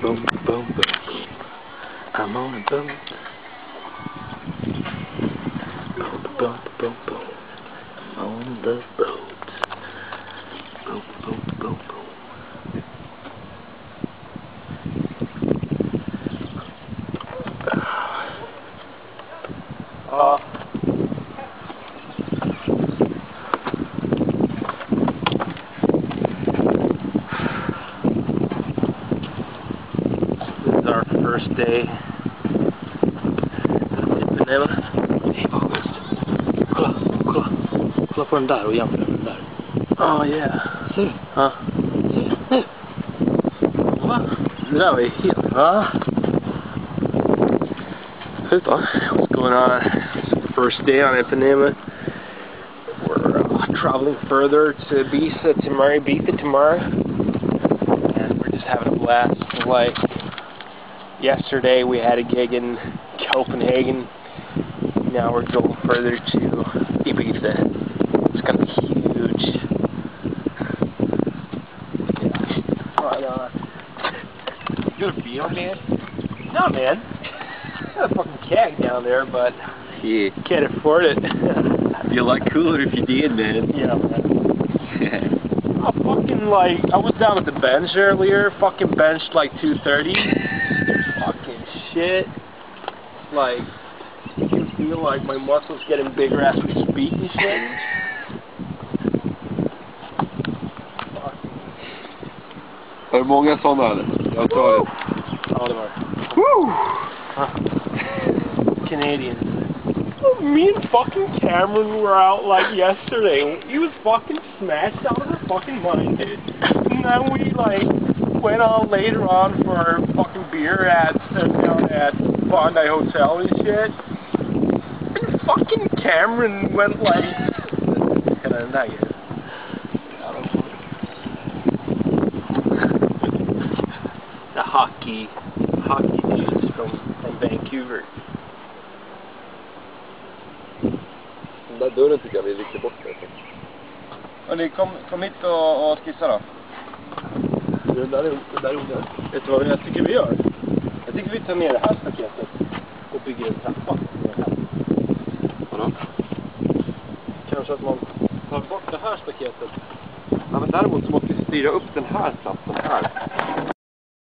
boom, boom, boom. I'm on a boat. Boom, boom, boom, boom. On the boat. Boom, boom, boom, boom. This is our first day in Ipanema. Hej August. Kolla, kolla. Kolla på den där och jämför den där. Oh yeah. Ser du? Ja. Se, nu. Va? Det där var ju helt... Ja. What's going on? It's the first day on Ipanema. We're traveling further to Ibiza tomorrow. And we're just having a blast. Like yesterday we had a gig in Copenhagen. Now we're going further to Ibiza. It's gonna be huge. Yeah. Right on. You got a beer, man? No, man. Got a fucking keg down there, but yeah, can't afford it. You'd like cooler if you did, man. Yeah, man. I fucking I was down at the bench earlier, fucking benched like 230. Fucking shit. Like, you can feel like my muscles getting bigger as we speak and shit. Är det många sådana eller? Jag tror det. Ja, det var det. Woo! Canadians. Me and fucking Cameron were out like yesterday. He was fucking smashed out of his fucking mind, dude. And then we went on later on for our fucking beer down at Bondi Hotel and shit. And fucking Cameron went the hockey dudes from Vancouver. Den där dörren tycker jag vi rycker bort. Hörni, kom hit och skissa då. Det där är onödigt. Vet du vad jag tycker vi gör? Jag tycker vi tar ner det här paketet och bygger en trappa. Vadå? Kanske att man tar bort det här paketet. Ja, men däremot så måste vi styra upp den här platsen här.